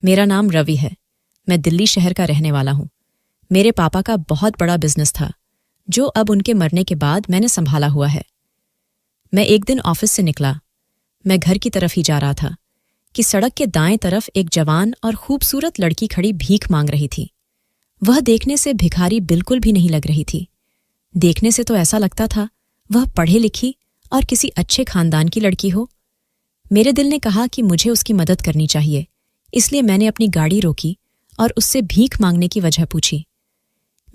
मेरा नाम रवि है। मैं दिल्ली शहर का रहने वाला हूँ। मेरे पापा का बहुत बड़ा बिजनेस था जो अब उनके मरने के बाद मैंने संभाला हुआ है। मैं एक दिन ऑफिस से निकला। मैं घर की तरफ ही जा रहा था कि सड़क के दाएं तरफ एक जवान और खूबसूरत लड़की खड़ी भीख मांग रही थी। वह देखने से भिखारी बिल्कुल भी नहीं लग रही थी। देखने से तो ऐसा लगता था वह पढ़ी लिखी और किसी अच्छे खानदान की लड़की हो। मेरे दिल ने कहा कि मुझे उसकी मदद करनी चाहिए, इसलिए मैंने अपनी गाड़ी रोकी और उससे भीख मांगने की वजह पूछी।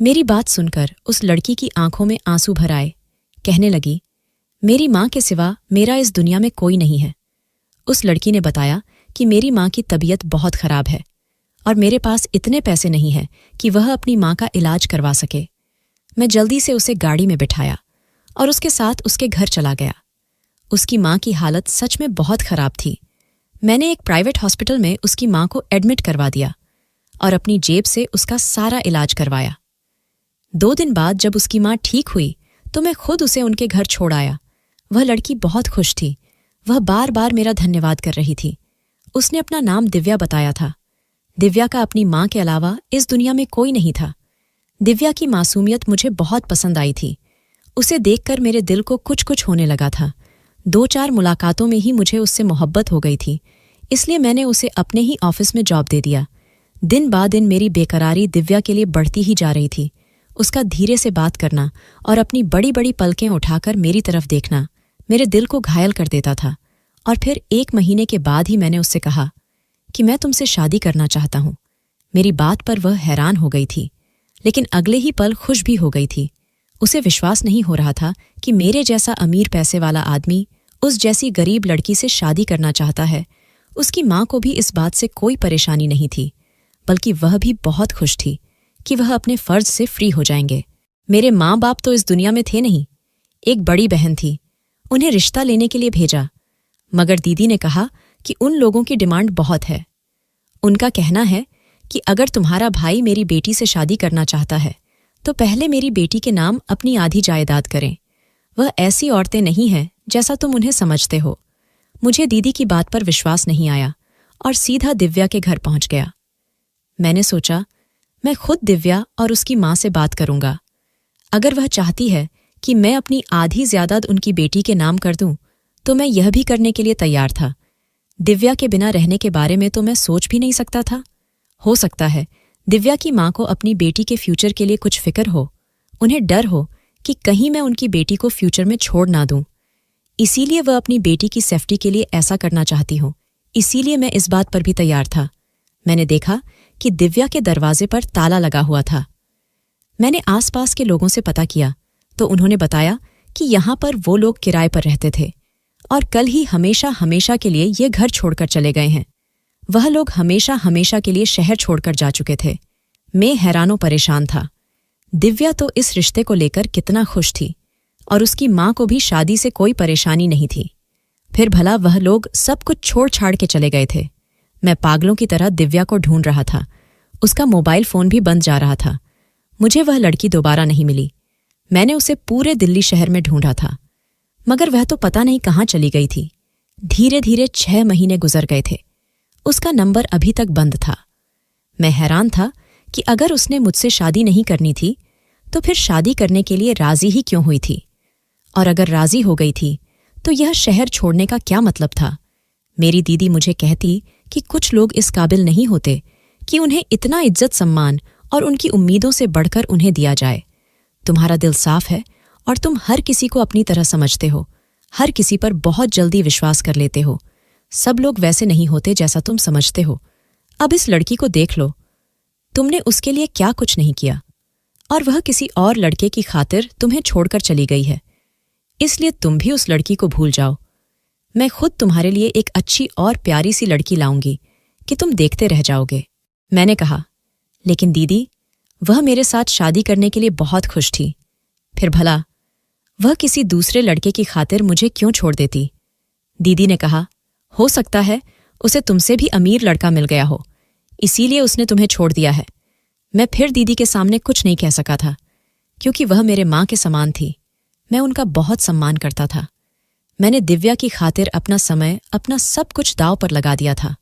मेरी बात सुनकर उस लड़की की आंखों में आंसू भर आए। कहने लगी, मेरी माँ के सिवा मेरा इस दुनिया में कोई नहीं है। उस लड़की ने बताया कि मेरी माँ की तबीयत बहुत खराब है और मेरे पास इतने पैसे नहीं हैं कि वह अपनी माँ का इलाज करवा सके। मैं जल्दी से उसे गाड़ी में बिठाया और उसके साथ उसके घर चला गया। उसकी माँ की हालत सच में बहुत खराब थी। मैंने एक प्राइवेट हॉस्पिटल में उसकी माँ को एडमिट करवा दिया और अपनी जेब से उसका सारा इलाज करवाया। 2 दिन बाद जब उसकी माँ ठीक हुई तो मैं खुद उसे उनके घर छोड़ आया। वह लड़की बहुत खुश थी। वह बार बार मेरा धन्यवाद कर रही थी। उसने अपना नाम दिव्या बताया था। दिव्या का अपनी माँ के अलावा इस दुनिया में कोई नहीं था। दिव्या की मासूमियत मुझे बहुत पसंद आई थी। उसे देखकर मेरे दिल को कुछ कुछ होने लगा था। 2-4 मुलाकातों में ही मुझे उससे मोहब्बत हो गई थी, इसलिए मैंने उसे अपने ही ऑफिस में जॉब दे दिया। दिन बा दिन मेरी बेकरारी दिव्या के लिए बढ़ती ही जा रही थी। उसका धीरे से बात करना और अपनी बड़ी बड़ी पलकें उठाकर मेरी तरफ देखना मेरे दिल को घायल कर देता था। और फिर 1 महीने के बाद ही मैंने उससे कहा कि मैं तुमसे शादी करना चाहता हूँ। मेरी बात पर वह हैरान हो गई थी, लेकिन अगले ही पल खुश भी हो गई थी। उसे विश्वास नहीं हो रहा था कि मेरे जैसा अमीर पैसे वाला आदमी उस जैसी गरीब लड़की से शादी करना चाहता है। उसकी माँ को भी इस बात से कोई परेशानी नहीं थी, बल्कि वह भी बहुत खुश थी कि वह अपने फर्ज से फ्री हो जाएंगे। मेरे माँ बाप तो इस दुनिया में थे नहीं। एक बड़ी बहन थी, उन्हें रिश्ता लेने के लिए भेजा, मगर दीदी ने कहा कि उन लोगों की डिमांड बहुत है। उनका कहना है कि अगर तुम्हारा भाई मेरी बेटी से शादी करना चाहता है तो पहले मेरी बेटी के नाम अपनी आधी जायदाद करें। वह ऐसी औरतें नहीं हैं जैसा तुम उन्हें समझते हो। मुझे दीदी की बात पर विश्वास नहीं आया और सीधा दिव्या के घर पहुंच गया। मैंने सोचा, मैं खुद दिव्या और उसकी माँ से बात करूंगा। अगर वह चाहती है कि मैं अपनी आधी जायदाद उनकी बेटी के नाम कर दूं, तो मैं यह भी करने के लिए तैयार था। दिव्या के बिना रहने के बारे में तो मैं सोच भी नहीं सकता था। हो सकता है दिव्या की माँ को अपनी बेटी के फ्यूचर के लिए कुछ फिक्र हो। उन्हें डर हो कि कहीं मैं उनकी बेटी को फ्यूचर में छोड़ ना दूं। इसीलिए वह अपनी बेटी की सेफ्टी के लिए ऐसा करना चाहती हो। इसीलिए मैं इस बात पर भी तैयार था। मैंने देखा कि दिव्या के दरवाजे पर ताला लगा हुआ था। मैंने आसपास के लोगों से पता किया तो उन्होंने बताया कि यहाँ पर वो लोग किराए पर रहते थे और कल ही हमेशा हमेशा के लिए ये घर छोड़कर चले गए हैं। वह लोग हमेशा हमेशा के लिए शहर छोड़कर जा चुके थे। मैं हैरानो परेशान था। दिव्या तो इस रिश्ते को लेकर कितना खुश थी और उसकी माँ को भी शादी से कोई परेशानी नहीं थी। फिर भला वह लोग सब कुछ छोड़ छाड़ के चले गए थे। मैं पागलों की तरह दिव्या को ढूंढ रहा था। उसका मोबाइल फोन भी बंद जा रहा था। मुझे वह लड़की दोबारा नहीं मिली। मैंने उसे पूरे दिल्ली शहर में ढूंढा था, मगर वह तो पता नहीं कहाँ चली गई थी। धीरे धीरे 6 महीने गुजर गए थे। उसका नंबर अभी तक बंद था। मैं हैरान था कि अगर उसने मुझसे शादी नहीं करनी थी तो फिर शादी करने के लिए राजी ही क्यों हुई थी, और अगर राजी हो गई थी तो यह शहर छोड़ने का क्या मतलब था। मेरी दीदी मुझे कहती कि कुछ लोग इस काबिल नहीं होते कि उन्हें इतना इज्जत सम्मान और उनकी उम्मीदों से बढ़कर उन्हें दिया जाए। तुम्हारा दिल साफ है और तुम हर किसी को अपनी तरह समझते हो। हर किसी पर बहुत जल्दी विश्वास कर लेते हो। सब लोग वैसे नहीं होते जैसा तुम समझते हो। अब इस लड़की को देख लो। तुमने उसके लिए क्या कुछ नहीं किया और वह किसी और लड़के की खातिर तुम्हें छोड़कर चली गई है। इसलिए तुम भी उस लड़की को भूल जाओ। मैं खुद तुम्हारे लिए एक अच्छी और प्यारी सी लड़की लाऊंगी कि तुम देखते रह जाओगे। मैंने कहा, लेकिन दीदी, वह मेरे साथ शादी करने के लिए बहुत खुश थी। फिर भला वह किसी दूसरे लड़के की खातिर मुझे क्यों छोड़ देती? दीदी ने कहा, हो सकता है उसे तुमसे भी अमीर लड़का मिल गया हो, इसीलिए उसने तुम्हें छोड़ दिया है। मैं फिर दीदी के सामने कुछ नहीं कह सका था, क्योंकि वह मेरे माँ के समान थी। मैं उनका बहुत सम्मान करता था। मैंने दिव्या की खातिर अपना समय, अपना सब कुछ दांव पर लगा दिया था।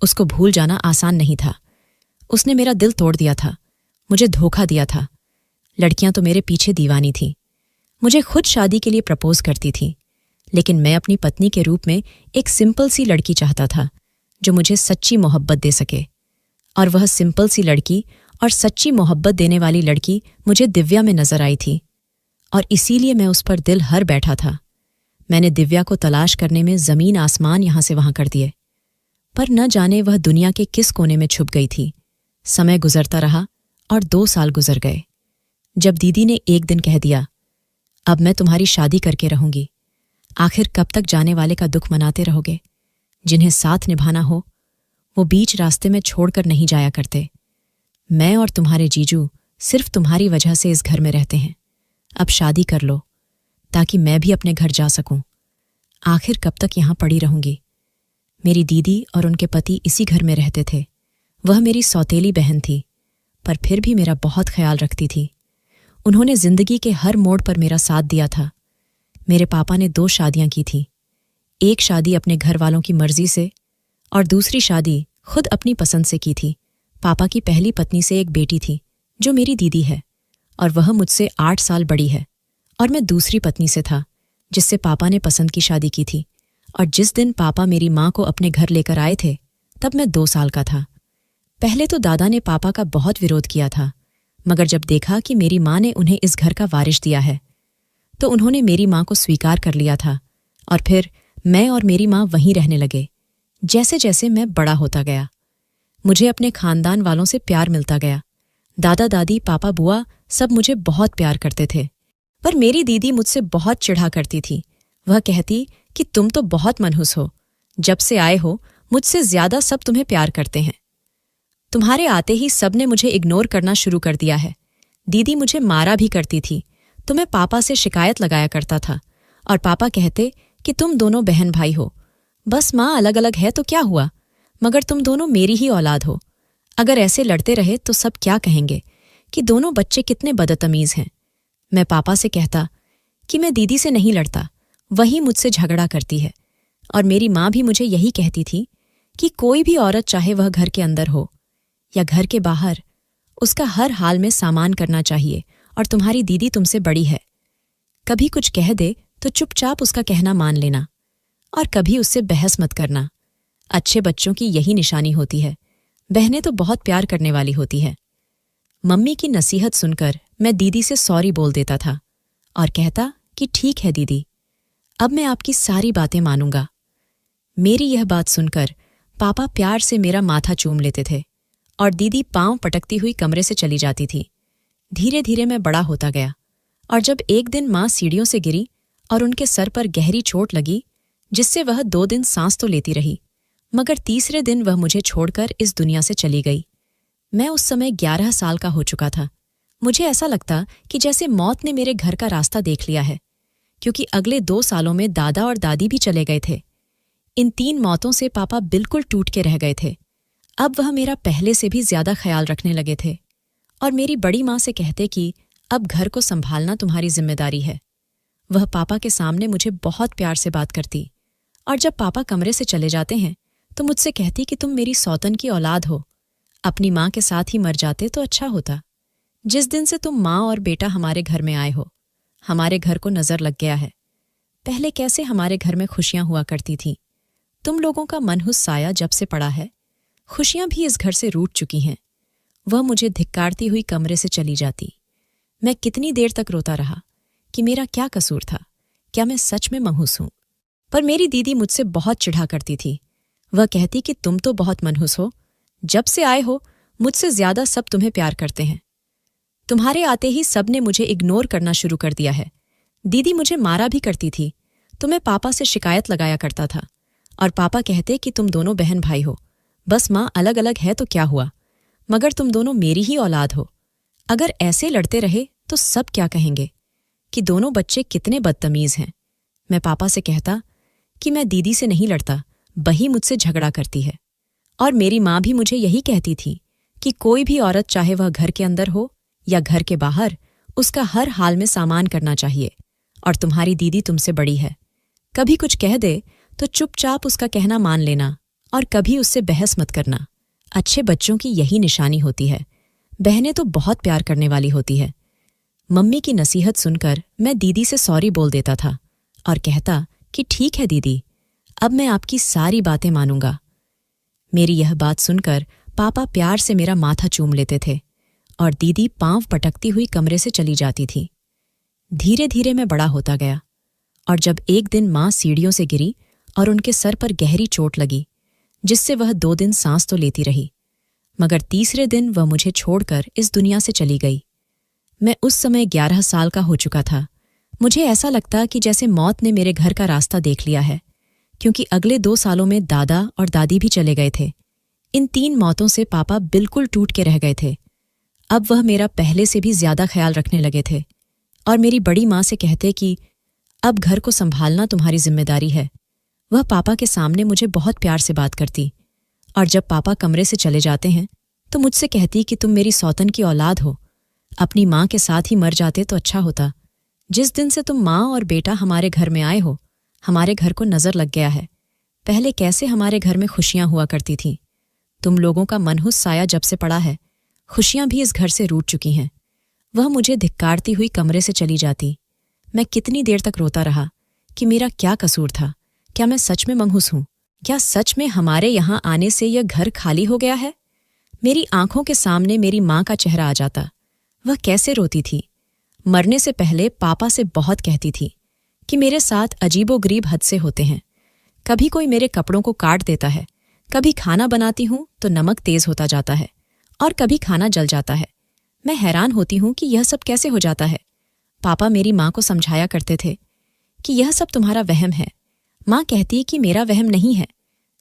उसको भूल जाना आसान नहीं था। उसने मेरा दिल तोड़ दिया था, मुझे धोखा दिया था। लड़कियां तो मेरे पीछे दीवानी थीं, मुझे खुद शादी के लिए प्रपोज करती थीं, लेकिन मैं अपनी पत्नी के रूप में एक सिंपल सी लड़की चाहता था जो मुझे सच्ची मोहब्बत दे सके। और वह सिंपल सी लड़की और सच्ची मोहब्बत देने वाली लड़की मुझे दिव्या में नजर आई थी, और इसीलिए मैं उस पर दिल हर बैठा था। मैंने दिव्या को तलाश करने में जमीन आसमान यहां से वहां कर दिए, पर न जाने वह दुनिया के किस कोने में छुप गई थी। समय गुजरता रहा और 2 साल गुजर गए, जब दीदी ने एक दिन कह दिया, अब मैं तुम्हारी शादी करके रहूंगी। आखिर कब तक जाने वाले का दुख मनाते रहोगे? जिन्हें साथ निभाना हो वो बीच रास्ते में छोड़कर नहीं जाया करते। मैं और तुम्हारे जीजू सिर्फ तुम्हारी वजह से इस घर में रहते हैं। अब शादी कर लो ताकि मैं भी अपने घर जा सकूं। आखिर कब तक यहां पड़ी रहूंगी? मेरी दीदी और उनके पति इसी घर में रहते थे। वह मेरी सौतेली बहन थी, पर फिर भी मेरा बहुत ख्याल रखती थी। उन्होंने जिंदगी के हर मोड़ पर मेरा साथ दिया था। मेरे पापा ने 2 शादियां की थी। एक शादी अपने घर वालों की मर्जी से और दूसरी शादी खुद अपनी पसंद से की थी। पापा की पहली पत्नी से एक बेटी थी जो मेरी दीदी है, और वह मुझसे 8 साल बड़ी है। और मैं दूसरी पत्नी से था जिससे पापा ने पसंद की शादी की थी। और जिस दिन पापा मेरी माँ को अपने घर लेकर आए थे तब मैं 2 साल का था। पहले तो दादा ने पापा का बहुत विरोध किया था, मगर जब देखा कि मेरी माँ ने उन्हें इस घर का वारिस दिया है तो उन्होंने मेरी माँ को स्वीकार कर लिया था। और फिर मैं और मेरी माँ वहीं रहने लगे। जैसे जैसे मैं बड़ा होता गया मुझे अपने खानदान वालों से प्यार मिलता गया। दादा दादी, पापा, बुआ सब मुझे बहुत प्यार करते थे, पर मेरी दीदी मुझसे बहुत चिढ़ा करती थी। वह कहती कि तुम तो बहुत मनहूस हो, जब से आए हो मुझसे ज्यादा सब तुम्हें प्यार करते हैं। तुम्हारे आते ही सबने मुझे इग्नोर करना शुरू कर दिया है। दीदी मुझे मारा भी करती थी तो मैं पापा से शिकायत लगाया करता था, और पापा कहते कि तुम दोनों बहन भाई हो, बस माँ अलग अलग है तो क्या हुआ, मगर तुम दोनों मेरी ही औलाद हो। अगर ऐसे लड़ते रहे तो सब क्या कहेंगे कि दोनों बच्चे कितने बदतमीज हैं। मैं पापा से कहता कि मैं दीदी से नहीं लड़ता, वही मुझसे झगड़ा करती है। और मेरी माँ भी मुझे यही कहती थी कि कोई भी औरत चाहे वह घर के अंदर हो या घर के बाहर, उसका हर हाल में सामान करना चाहिए, और तुम्हारी दीदी तुमसे बड़ी है। कभी कुछ कह दे तो चुपचाप उसका कहना मान लेना, और कभी उससे बहस मत करना। अच्छे बच्चों की यही निशानी होती है। बहनें तो बहुत प्यार करने वाली होती है। मम्मी की नसीहत सुनकर मैं दीदी से सॉरी बोल देता था और कहता कि ठीक है दीदी, अब मैं आपकी सारी बातें मानूंगा। मेरी यह बात सुनकर पापा प्यार से मेरा माथा चूम लेते थे और दीदी पांव पटकती हुई कमरे से चली जाती थी। धीरे धीरे मैं बड़ा होता गया, और जब एक दिन माँ सीढ़ियों से गिरी और उनके सर पर गहरी चोट लगी, जिससे वह 2 दिन सांस तो लेती रही, मगर तीसरे दिन वह मुझे छोड़कर इस दुनिया से चली गई। मैं उस समय 11 साल का हो चुका था। मुझे ऐसा लगता कि जैसे मौत ने मेरे घर का रास्ता देख लिया है, क्योंकि अगले 2 सालों में दादा और दादी भी चले गए थे। इन 3 मौतों से पापा बिल्कुल टूट के रह गए थे। अब वह मेरा पहले से भी ज्यादा ख्याल रखने लगे थे, और मेरी बड़ी माँ से कहते कि अब घर को संभालना तुम्हारी जिम्मेदारी है। वह पापा के सामने मुझे बहुत प्यार से बात करती, और जब पापा कमरे से चले जाते हैं तो मुझसे कहती कि तुम मेरी सौतन की औलाद हो, अपनी माँ के साथ ही मर जाते तो अच्छा होता। जिस दिन से तुम माँ और बेटा हमारे घर में आए हो, हमारे घर को नजर लग गया है। पहले कैसे हमारे घर में खुशियां हुआ करती थीं, तुम लोगों का मनहूस साया जब से पड़ा है, खुशियां भी इस घर से रूठ चुकी हैं। वह मुझे धिक्कारती हुई कमरे से चली जाती। मैं कितनी देर तक रोता रहा कि मेरा क्या कसूर था, क्या मैं सच में मनहूस हूं। पर मेरी दीदी मुझसे बहुत चिढ़ा करती थी। वह कहती कि तुम तो बहुत मनहूस हो, जब से आए हो मुझसे ज्यादा सब तुम्हें प्यार करते हैं। तुम्हारे आते ही सबने मुझे इग्नोर करना शुरू कर दिया है। दीदी मुझे मारा भी करती थी तो मैं पापा से शिकायत लगाया करता था, और पापा कहते कि तुम दोनों बहन भाई हो, बस माँ अलग अलग है तो क्या हुआ, मगर तुम दोनों मेरी ही औलाद हो। अगर ऐसे लड़ते रहे तो सब क्या कहेंगे कि दोनों बच्चे कितने बदतमीज हैं। मैं पापा से कहता कि मैं दीदी से नहीं लड़ता, बही मुझसे झगड़ा करती है। और मेरी माँ भी मुझे यही कहती थी कि कोई भी औरत चाहे वह घर के अंदर हो या घर के बाहर, उसका हर हाल में सामान करना चाहिए, और तुम्हारी दीदी तुमसे बड़ी है। कभी कुछ कह दे तो चुपचाप उसका कहना मान लेना, और कभी उससे बहस मत करना। अच्छे बच्चों की यही निशानी होती है। बहनें तो बहुत प्यार करने वाली होती है। मम्मी की नसीहत सुनकर मैं दीदी से सॉरी बोल देता था और कहता कि ठीक है दीदी, अब मैं आपकी सारी बातें मानूंगा। मेरी यह बात सुनकर पापा प्यार से मेरा माथा चूम लेते थे और दीदी पांव पटकती हुई कमरे से चली जाती थी। धीरे धीरे मैं बड़ा होता गया और जब एक दिन माँ सीढ़ियों से गिरी और उनके सर पर गहरी चोट लगी, जिससे वह 2 दिन सांस तो लेती रही, मगर तीसरे दिन वह मुझे छोड़कर इस दुनिया से चली गई। मैं उस समय 11 साल का हो चुका था। मुझे ऐसा लगता कि जैसे मौत ने मेरे घर का रास्ता देख लिया है, क्योंकि अगले 2 सालों में दादा और दादी भी चले गए थे। इन 3 मौतों से पापा बिल्कुल टूट के रह गए थे। अब वह मेरा पहले से भी ज्यादा ख्याल रखने लगे थे और मेरी बड़ी माँ से कहते कि अब घर को संभालना तुम्हारी जिम्मेदारी है। वह पापा के सामने मुझे बहुत प्यार से बात करती और जब पापा कमरे से चले जाते हैं तो मुझसे कहती कि तुम मेरी सौतन की औलाद हो, अपनी माँ के साथ ही मर जाते तो अच्छा होता। जिस दिन से तुम माँ और बेटा हमारे घर में आए हो, हमारे घर को नजर लग गया है। पहले कैसे हमारे घर में खुशियां हुआ करती थीं। तुम लोगों का मनहूस साया जब से पड़ा है, खुशियां भी इस घर से रूठ चुकी हैं। वह मुझे धिक्कारती हुई कमरे से चली जाती। मैं कितनी देर तक रोता रहा कि मेरा क्या कसूर था। क्या मैं सच में मनहूस हूं? क्या सच में हमारे यहां आने से यह घर खाली हो गया है? मेरी आंखों के सामने मेरी माँ का चेहरा आ जाता। वह कैसे रोती थी। मरने से पहले पापा से बहुत कहती थी कि मेरे साथ अजीबोगरीब हादसे होते हैं। कभी कोई मेरे कपड़ों को काट देता है, कभी खाना बनाती हूं तो नमक तेज होता जाता है और कभी खाना जल जाता है। मैं हैरान होती हूं कि यह सब कैसे हो जाता है। पापा मेरी माँ को समझाया करते थे कि यह सब तुम्हारा वहम है। माँ कहती कि मेरा वहम नहीं है।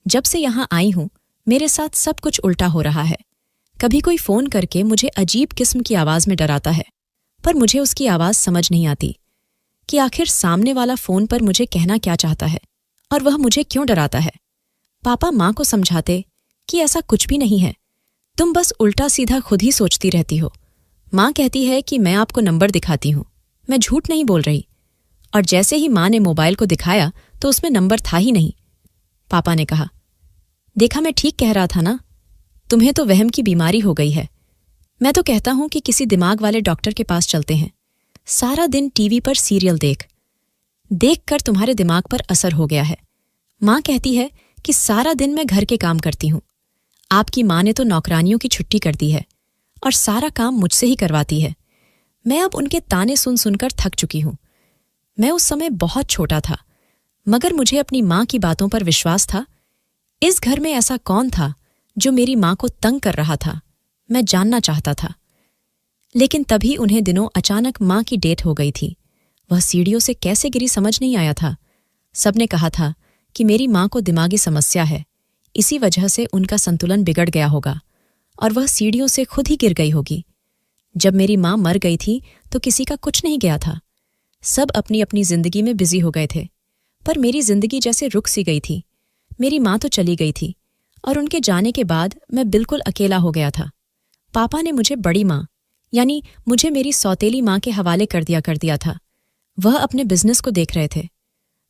जब से यहां आई हूं मेरे साथ सब कुछ उल्टा हो रहा है। कभी कोई फोन करके मुझे अजीब किस्म की आवाज में डराता है, पर मुझे उसकी आवाज समझ नहीं आती कि आखिर सामने वाला फोन पर मुझे कहना क्या चाहता है और वह मुझे क्यों डराता है। पापा माँ को समझाते कि ऐसा कुछ भी नहीं है, तुम बस उल्टा सीधा खुद ही सोचती रहती हो। माँ कहती है कि मैं आपको नंबर दिखाती हूँ, मैं झूठ नहीं बोल रही। और जैसे ही माँ ने मोबाइल को दिखाया तो उसमें नंबर था ही नहीं। पापा ने कहा, देखा मैं ठीक कह रहा था ना, तुम्हें तो वहम की बीमारी हो गई है। मैं तो कहता हूं कि किसी दिमाग वाले डॉक्टर के पास चलते हैं। सारा दिन टीवी पर सीरियल देख कर तुम्हारे दिमाग पर असर हो गया है। माँ कहती है कि सारा दिन मैं घर के काम करती हूं। आपकी माँ ने तो नौकरानियों की छुट्टी कर दी है और सारा काम मुझसे ही करवाती है। मैं अब उनके ताने सुन सुनकर थक चुकी हूं। मैं उस समय बहुत छोटा था, मगर मुझे अपनी माँ की बातों पर विश्वास था। इस घर में ऐसा कौन था जो मेरी माँ को तंग कर रहा था? मैं जानना चाहता था। लेकिन तभी उन्हें दिनों अचानक माँ की डेथ हो गई थी। वह सीढ़ियों से कैसे गिरी समझ नहीं आया था। सबने कहा था कि मेरी माँ को दिमागी समस्या है, इसी वजह से उनका संतुलन बिगड़ गया होगा और वह सीढ़ियों से खुद ही गिर गई होगी। जब मेरी माँ मर गई थी तो किसी का कुछ नहीं गया था। सब अपनी अपनी जिंदगी में बिजी हो गए थे, पर मेरी जिंदगी जैसे रुक सी गई थी। मेरी माँ तो चली गई थी और उनके जाने के बाद मैं बिल्कुल अकेला हो गया था। पापा ने मुझे बड़ी माँ यानी मुझे मेरी सौतेली माँ के हवाले कर दिया था। वह अपने बिजनेस को देख रहे थे,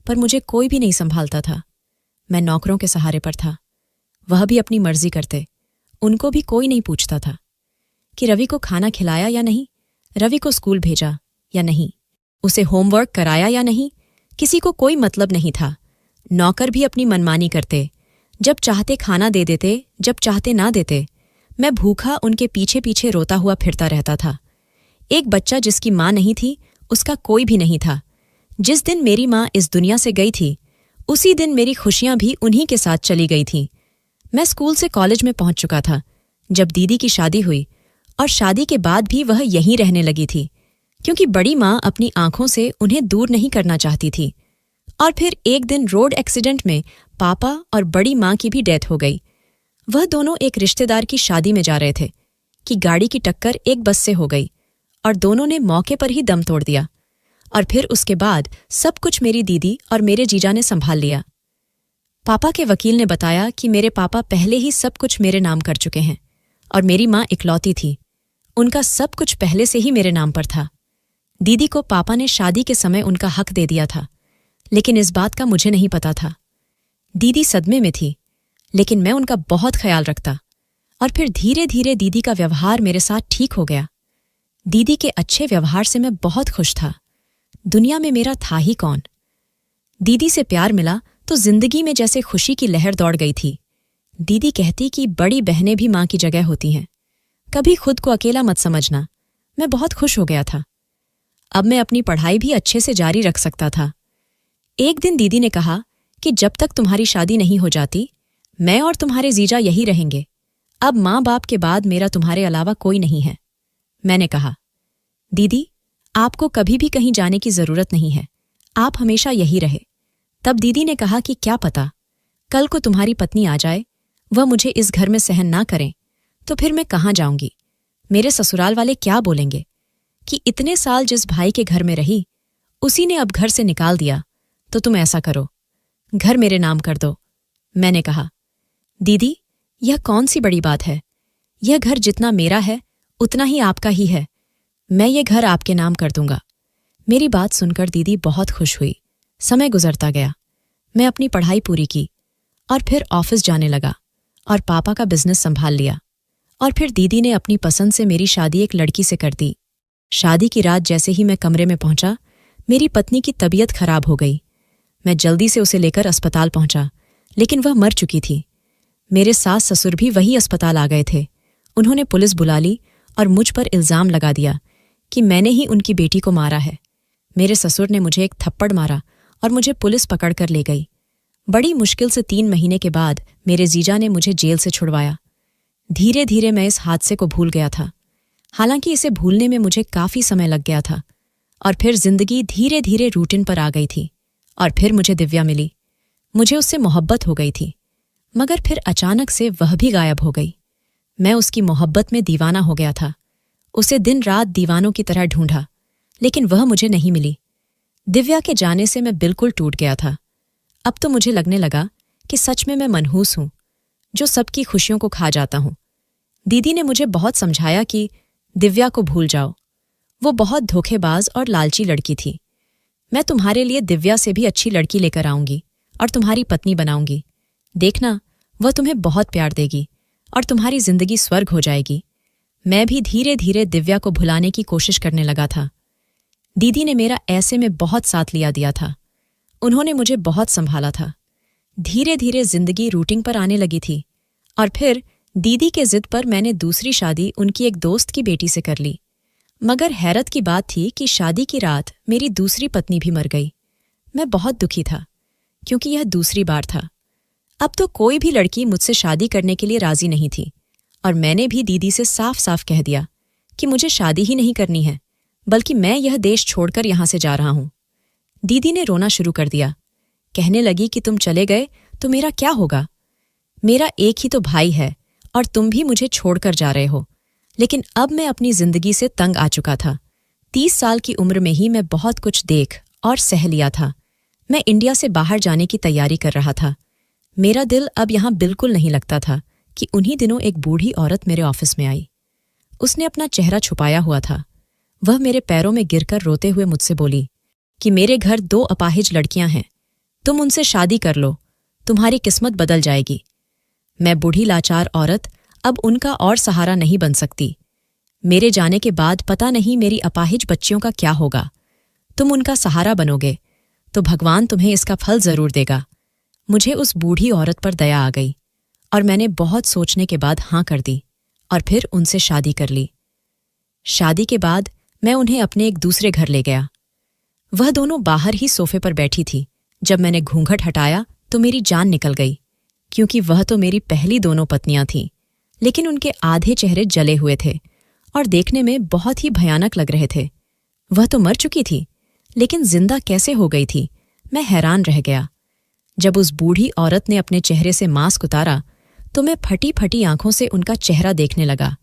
पर मुझे कोई भी नहीं संभालता था। मैं नौकरों के सहारे पर था। वह भी अपनी मर्जी करते। उनको भी कोई नहीं पूछता था कि रवि को खाना खिलाया या नहीं, रवि को स्कूल भेजा या नहीं, उसे होमवर्क कराया या नहीं। किसी को कोई मतलब नहीं था। नौकर भी अपनी मनमानी करते, जब चाहते खाना दे देते, जब चाहते ना देते। मैं भूखा उनके पीछे पीछे रोता हुआ फिरता रहता था। एक बच्चा जिसकी माँ नहीं थी, उसका कोई भी नहीं था। जिस दिन मेरी माँ इस दुनिया से गई थी, उसी दिन मेरी खुशियां भी उन्हीं के साथ चली गई थीं। मैं स्कूल से कॉलेज में पहुंच चुका था जब दीदी की शादी हुई, और शादी के बाद भी वह यहीं रहने लगी थी, क्योंकि बड़ी माँ अपनी आंखों से उन्हें दूर नहीं करना चाहती थी। और फिर एक दिन रोड एक्सीडेंट में पापा और बड़ी माँ की भी डेथ हो गई। वह दोनों एक रिश्तेदार की शादी में जा रहे थे कि गाड़ी की टक्कर एक बस से हो गई और दोनों ने मौके पर ही दम तोड़ दिया। और फिर उसके बाद सब कुछ मेरी दीदी और मेरे जीजा ने संभाल लिया। पापा के वकील ने बताया कि मेरे पापा पहले ही सब कुछ मेरे नाम कर चुके हैं और मेरी माँ इकलौती थी। उनका सब कुछ पहले से ही मेरे नाम पर था। दीदी को पापा ने शादी के समय उनका हक दे दिया था, लेकिन इस बात का मुझे नहीं पता था। दीदी सदमे में थी। लेकिन मैं उनका बहुत ख्याल रखता। और फिर धीरे धीरे दीदी का व्यवहार मेरे साथ ठीक हो गया। दीदी के अच्छे व्यवहार से मैं बहुत खुश था। दुनिया में मेरा था ही कौन। दीदी से प्यार मिला तो जिंदगी में जैसे खुशी की लहर दौड़ गई थी। दीदी कहती कि बड़ी बहनें भी मां की जगह होती हैं, कभी खुद को अकेला मत समझना। मैं बहुत खुश हो गया था। अब मैं अपनी पढ़ाई भी अच्छे से जारी रख सकता था। एक दिन दीदी ने कहा कि जब तक तुम्हारी शादी नहीं हो जाती, मैं और तुम्हारे जीजा यही रहेंगे। अब माँ बाप के बाद मेरा तुम्हारे अलावा कोई नहीं है। मैंने कहा, दीदी, आपको कभी भी कहीं जाने की जरूरत नहीं है, आप हमेशा यही रहे। तब दीदी ने कहा कि क्या पता कल को तुम्हारी पत्नी आ जाए, वह मुझे इस घर में सहन ना करें, तो फिर मैं कहाँ जाऊंगी? मेरे ससुराल वाले क्या बोलेंगे कि इतने साल जिस भाई के घर में रही, उसी ने अब घर से निकाल दिया, तो तुम ऐसा करो, घर मेरे नाम कर दो। मैंने कहा, दीदी, यह कौन सी बड़ी बात है? यह घर जितना मेरा है उतना ही आपका ही है। मैं ये घर आपके नाम कर दूंगा। मेरी बात सुनकर दीदी बहुत खुश हुई। समय गुजरता गया। मैं अपनी पढ़ाई पूरी की और फिर ऑफिस जाने लगा और पापा का बिजनेस संभाल लिया। और फिर दीदी ने अपनी पसंद से मेरी शादी एक लड़की से कर दी। शादी की रात जैसे ही मैं कमरे में पहुंचा, मेरी पत्नी की तबीयत खराब हो गई। मैं जल्दी से उसे लेकर अस्पताल पहुंचा, लेकिन वह मर चुकी थी। मेरे सास ससुर भी वही अस्पताल आ गए थे। उन्होंने पुलिस बुला ली और मुझ पर इल्जाम लगा दिया कि मैंने ही उनकी बेटी को मारा है। मेरे ससुर ने मुझे एक थप्पड़ मारा और मुझे पुलिस पकड़ कर ले गई। बड़ी मुश्किल से 3 महीने के बाद मेरे जीजा ने मुझे जेल से छुड़वाया। धीरे धीरे मैं इस हादसे को भूल गया था। हालांकि इसे भूलने में मुझे काफी समय लग गया था। और फिर जिंदगी धीरे धीरे रूटीन पर आ गई थी। और फिर मुझे दिव्या मिली। मुझे उससे मोहब्बत हो गई थी, मगर फिर अचानक से वह भी गायब हो गई। मैं उसकी मोहब्बत में दीवाना हो गया था। उसे दिन रात दीवानों की तरह ढूंढा, लेकिन वह मुझे नहीं मिली। दिव्या के जाने से मैं बिल्कुल टूट गया था। अब तो मुझे लगने लगा कि सच में मैं मनहूस हूं, जो सबकी खुशियों को खा जाता हूं। दीदी ने मुझे बहुत समझाया कि दिव्या को भूल जाओ, वो बहुत धोखेबाज और लालची लड़की थी। मैं तुम्हारे लिए दिव्या से भी अच्छी लड़की लेकर आऊंगी और तुम्हारी पत्नी बनाऊंगी। देखना, वह तुम्हें बहुत प्यार देगी और तुम्हारी जिंदगी स्वर्ग हो जाएगी। मैं भी धीरे धीरे दिव्या को भुलाने की कोशिश करने लगा था। दीदी ने मेरा ऐसे में बहुत साथ लिया दिया था। उन्होंने मुझे बहुत संभाला था। धीरे धीरे जिंदगी रूटीन पर आने लगी थी। और फिर दीदी के जिद पर मैंने दूसरी शादी उनकी एक दोस्त की बेटी से कर ली। मगर हैरत की बात थी कि शादी की रात मेरी दूसरी पत्नी भी मर गई। मैं बहुत दुखी था, क्योंकि यह दूसरी बार था। अब तो कोई भी लड़की मुझसे शादी करने के लिए राजी नहीं थी। और मैंने भी दीदी से साफ साफ कह दिया कि मुझे शादी ही नहीं करनी है, बल्कि मैं यह देश छोड़कर यहां से जा रहा हूं। दीदी ने रोना शुरू कर दिया। कहने लगी कि तुम चले गए तो मेरा क्या होगा? मेरा एक ही तो भाई है और तुम भी मुझे छोड़कर जा रहे हो। लेकिन अब मैं अपनी जिंदगी से तंग आ चुका था। 30 साल की उम्र में ही मैं बहुत कुछ देख और सह लिया था। मैं इंडिया से बाहर जाने की तैयारी कर रहा था। मेरा दिल अब यहां बिल्कुल नहीं लगता था कि उन्हीं दिनों एक बूढ़ी औरत मेरे ऑफिस में आई। उसने अपना चेहरा छुपाया हुआ था। वह मेरे पैरों में गिरकर रोते हुए मुझसे बोली कि मेरे घर 2 अपाहिज लड़कियां हैं, तुम उनसे शादी कर लो, तुम्हारी किस्मत बदल जाएगी। मैं बूढ़ी लाचार औरत अब उनका और सहारा नहीं बन सकती। मेरे जाने के बाद पता नहीं मेरी अपाहिज बच्चियों का क्या होगा। तुम उनका सहारा बनोगे तो भगवान तुम्हें इसका फल जरूर देगा। मुझे उस बूढ़ी औरत पर दया आ गई और मैंने बहुत सोचने के बाद हाँ कर दी और फिर उनसे शादी कर ली। शादी के बाद मैं उन्हें अपने एक दूसरे घर ले गया। वह दोनों बाहर ही सोफे पर बैठी थी। जब मैंने घूंघट हटाया तो मेरी जान निकल गई, क्योंकि वह तो मेरी पहली दोनों पत्नियां थीं, लेकिन उनके आधे चेहरे जले हुए थे और देखने में बहुत ही भयानक लग रहे थे। वह तो मर चुकी थी, लेकिन जिंदा कैसे हो गई थी, मैं हैरान रह गया। जब उस बूढ़ी औरत ने अपने चेहरे से मास्क उतारा तो मैं फटी फटी आंखों से उनका चेहरा देखने लगा।